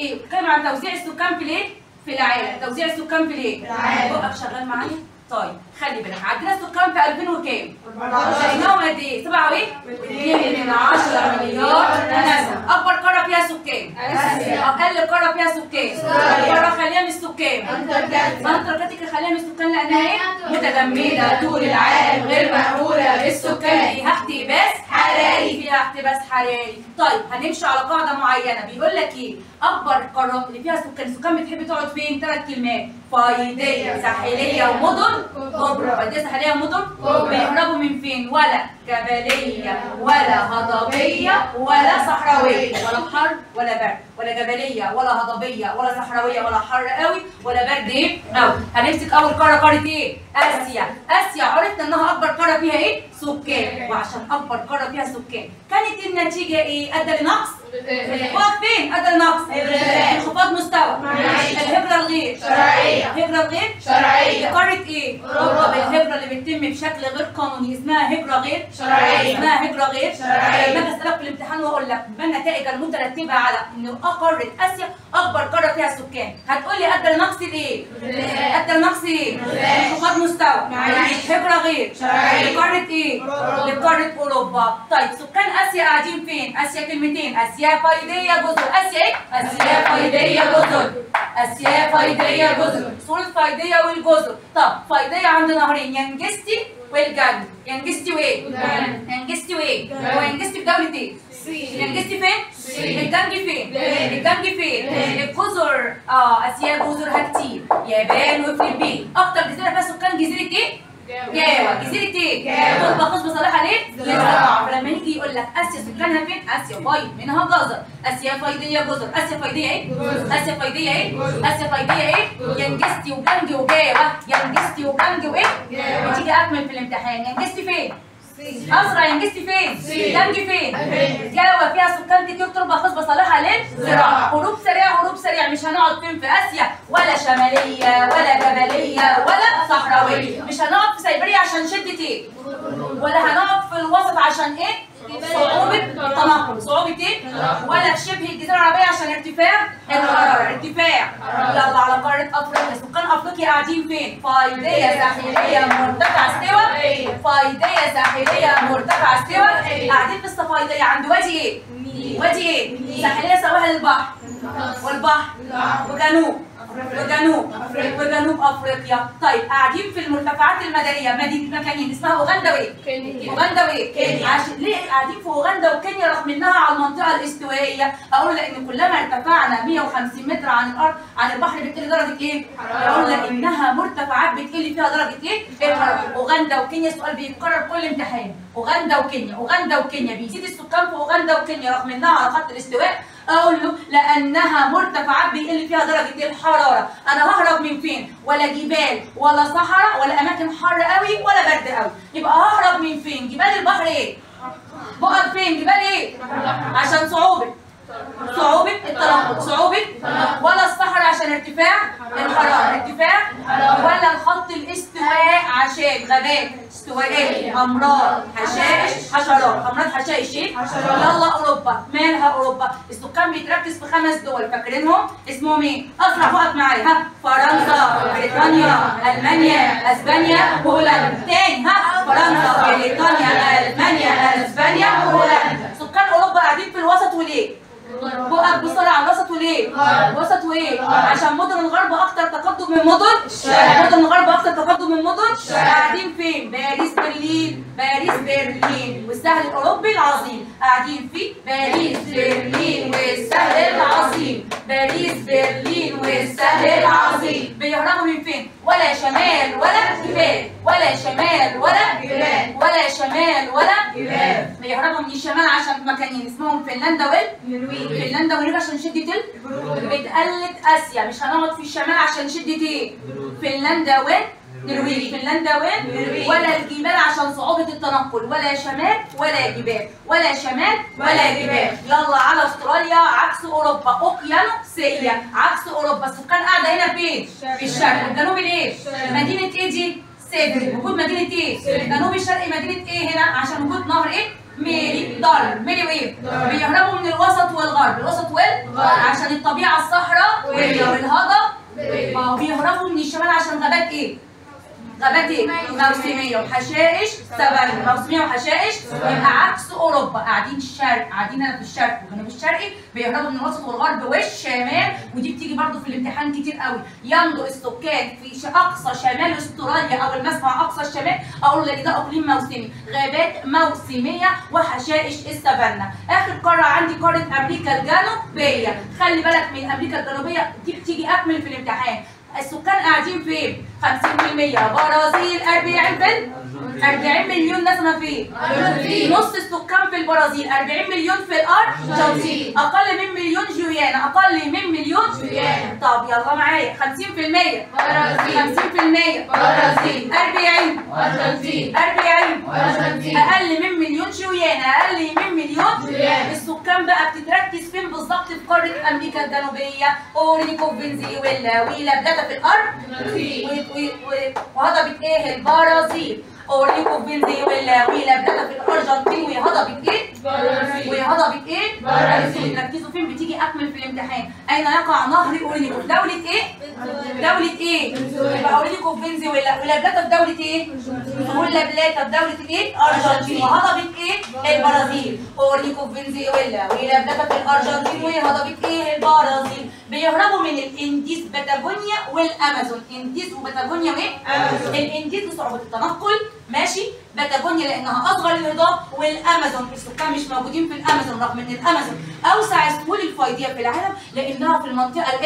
ايه؟ بتتكلم عن توزيع السكان في الايه؟ في العالم. توزيع السكان في الايه؟ بقك شغال معايا؟ طيب خلي بالك، عندنا السكان في 2000 وكام؟ 14 لقيناهم قد ايه؟ 7 وايه؟ 2 مليار نسمة. أكبر قارة فيها سكان؟ آسيا. أقل قارة فيها سكان؟ قارة خالية من السكان؟ أنتاركتيكا خالية من السكان لأنها إيه؟ متجمدة طول العالم غير مأهولة بالسكان، فيها احتباس حراري. فيها احتباس حراري. طيب هنمشي على قاعدة معينة، بيقول لك إيه؟ أكبر القارات اللي فيها سكان، السكان بتحب تقعد فين؟ 3 كلمات: فايضية، ساحلية، ومدن كبرى. فايضية، ساحلية، ومدن بيهربوا من فين؟ ولا جبلية ولا هضبية ولا صحراوية، ولا حر ولا برد، ولا جبلية ولا هضبية ولا صحراوية ولا حر قوي ولا برد ايه؟ قوي. هنمسك أول قارة، قارة ايه؟ آسيا. آسيا عرفنا إنها أكبر قارة فيها ايه؟ سكان. وعشان أكبر قارة فيها سكان كانت النتيجة ايه؟ أدى لنقص؟ واقف فين؟ أدى لنقص؟ انخفاض مستوى الهجرة الغير شرعية. الهجرة الغير شرعية لقارة ايه؟ أوروبا. الهجرة اللي بتتم بشكل غير قانوني اسمها هجرة غير شرعية. اسمها هجرة غير شرعية. لما أسألك في الامتحان وأقول لك ما النتائج المترتبة على إن قارة آسيا أكبر قارة فيها سكان، هتقول لي أدى لنقص الايه؟ أدى لنقص ايه؟ انخفاض مستوى هجرة غير شرعية لقارة ايه؟ لقارة أوروبا. طيب سكان آسيا قاعدين فين؟ آسيا كلمتين: آسيا فايضية جزر. آسيا ايه؟ آسيا فايضية جزر. آسيا فايضية جزر. صورة فايضية والجزر. طب فايضية عند نهرين، ينجستي والجنوب. ينجستي وايه؟ ينجستي وايه؟ هو ينجستي في دولة ايه؟ ينجستي فين؟ الجنج فين؟ الجنج فين؟ الجزر. آسيا جزرها كتير، يابان وفلبين. أكتر جزيرة فيها سكان جزيرة ايه؟ جاوة. جزيرة ايه؟ جاوة. بخص بصالحها ليه؟ للزراعة. فلما يجي يقول لك آسيا سكانها فين؟ آسيا فايض منها جزر. آسيا فايضية جزر. آسيا فايضية ايه؟ آسيا فايضية ايه؟ آسيا فايضية ايه؟ ينجستي وجنج وجاوة. ينجستي وجنج وايه؟ بتيجي أكمل في الامتحان. ينجستي فين؟ أسرع. ينجستي فين؟ جنج فين؟ جاوة فيها سكان كتير، تربة خصبة صالحة للزراعة. هروب سريع، هروب سريع. مش هنقعد فين في آسيا؟ ولا شمالية ولا جبلية ولا صحراوية. مش هنقعد في سيبيريا عشان شدة ايه؟ ولا هنقعد في الوسط عشان ايه؟ صعوبة التنقل. صعوبة ايه؟ ولا في شبه الجزيرة العربية عشان ارتفاع الحرارة. ارتفاع. يلا على قارة أفريقيا، سكان أفريقيا قاعدين فين؟ فايضية ساحلية مرتفع استوى. فايضية ساحلية مرتفع استوى. قاعدين في الصفايضية عند وادي ايه؟ وادي ايه؟ ساحلية سواحل البحر والبحر وجنوب وجنوب افريقيا. طيب قاعدين في المرتفعات المدنيه، مدينه مكانين اسمها اوغندا وايه؟ اوغندا وايه؟ كينيا. عشان ليه قاعدين في اوغندا وكينيا رغم انها على المنطقه الاستوائيه؟ اقول لان كلما ارتفعنا 150 متر عن الارض عن البحر بتقل درجه ايه؟ اقول لانها مرتفعات بتقل فيها درجه ايه؟ الحراره. اوغندا وكينيا سؤال بيتكرر كل امتحان. اوغندا وكينيا، اوغندا وكينيا. بيزيد السكان في اوغندا وكينيا رغم انها على خط الاستواء. اقول له لانها مرتفعات بيقل فيها درجه الحراره. انا ههرب من فين؟ ولا جبال ولا صحراء ولا اماكن حر قوي ولا برد قوي. يبقى ههرب من فين؟ جبال البحر ايه؟ بقى فين؟ جبال ايه؟ عشان صعوبه التنقل. صعوبه ولا الصحراء عشان ارتفاع الحراره. ارتفاع ولا الخط الاستواء عشان غابات استوائيه، امراض، حشائش، حشرات. امراض، حشائش ايه؟ يلا اوروبا. مالها اوروبا؟ السكان بيتركز في 5 دول فاكرينهم؟ اسمهم ايه؟ اسرع وقت معايا. ها؟ فرنسا، بريطانيا، المانيا، اسبانيا، وهولندا. تاني. ها؟ فرنسا، بريطانيا، المانيا، اسبانيا، وهولندا. سكان اوروبا قاعدين في الوسط وليه؟ وقف بسرعه. الوسط وليه؟ الوسط وايه؟ عشان مدن الغرب اكتر تقدم من مدن الشرق. مدن الغرب اكتر تقدم من مدن الشرق. قاعدين فين؟ باريس، برلين. باريس، برلين والسهل الاوروبي العظيم. قاعدين في باريس، برلين والسهل العظيم. باريس، برلين والسهل العظيم. بيهربوا من فين؟ ولا شمال ولا جبال. ولا شمال ولا جبال. ولا شمال ولا جبال. بيهربوا من الشمال عشان مكانين اسمهم فنلندا والنرويج. فنلندا والنرويج عشان شدة بتقلد آسيا. مش هنقعد في الشمال عشان شدة ايه؟ فنلندا والنرويج. فنلندا والنرويج. ولا الجبال عشان صعوبة التنقل. ولا شمال ولا جبال. ولا شمال ولا جبال. يلا على استراليا عكس اوروبا. اوقيانوسية عكس اوروبا. السكان قاعدة هنا فين؟ في الشرق. الجنوب الايه؟ مدينة ايه دي؟ سيدني. وجود مدينة ايه؟ الجنوب الشرقي مدينة ايه هنا؟ عشان وجود نهر ايه؟ ميري ضل ميري وايه؟ بيهربوا من الوسط والغرب، الوسط والغرب عشان الطبيعه الصحراء والهضبه. بيهربوا من الشمال عشان غابات ايه؟ غابات ايه؟ موسميه وحشائش سافانا، موسميه وحشائش يبقى عكس اوروبا، قاعدين الشرق، قاعدين هنا في الشرق والجنوب الشرقي، بيهربوا من الوسط والغرب والشمال. ودي بتيجي برضو في الامتحان كتير قوي. ينظر السكان في اقصى شمال استراليا او المسمع اقصى الشمال، اقول لك ده اقليم موسمي، غابات موسميه وحشائش السافانا. اخر قاره عندي قاره امريكا الجنوبيه. خلي بالك من امريكا الجنوبيه دي بتيجي اكمل في الامتحان. السكان قاعدين فين؟ 50% برازيل، 40 مليون نسمة فين؟ نص السكان في البرازيل، 40 مليون في الأرجنتين، أقل من مليون جويانا، أقل من مليون جويانا. طب يلا معايا 50% برازيل، 50% برازيل، 40 أرجنتين، 40 أرجنتين، أقل من مليون جويانا، أقل من مليون جويانا. السكان بقى بتتركز فين بالظبط في قارة أمريكا الجنوبية؟ أوريكو، فنزويلا، ولا بلاتا في الأرض، وهضبة إيه؟ البرازيل. أوريكو، فنزويلا، ولا بلاتا في الأرجنتين، وهضبة إيه؟ وهضبة إيه؟ برازيل. تركزوا فين بتيجي أكمل في الامتحان. أين يقع نهر أوريكو؟ في دولة إيه؟ دولة إيه؟ يبقى أوريكو في فنزويلا، ولا بلاتا في دولة إيه؟ ولا بلاتا في دولة إيه؟ أرجنتين، وهضبة إيه؟ البرازيل. أوريكو في فنزويلا، ولا بلاتا في الأرجنتين، وهضبة إيه؟ البرازيل. بيهربوا من الانديز، باتاجونيا والامازون. انديز وباتاجونيا وايه؟ الانديز لصعوبه التنقل، ماشي؟ باتاجونيا لانها اصغر الهضاب، والامازون السكان مش موجودين في الامازون، رغم ان الامازون اوسع السهول الفيضيه في العالم لانها في المنطقه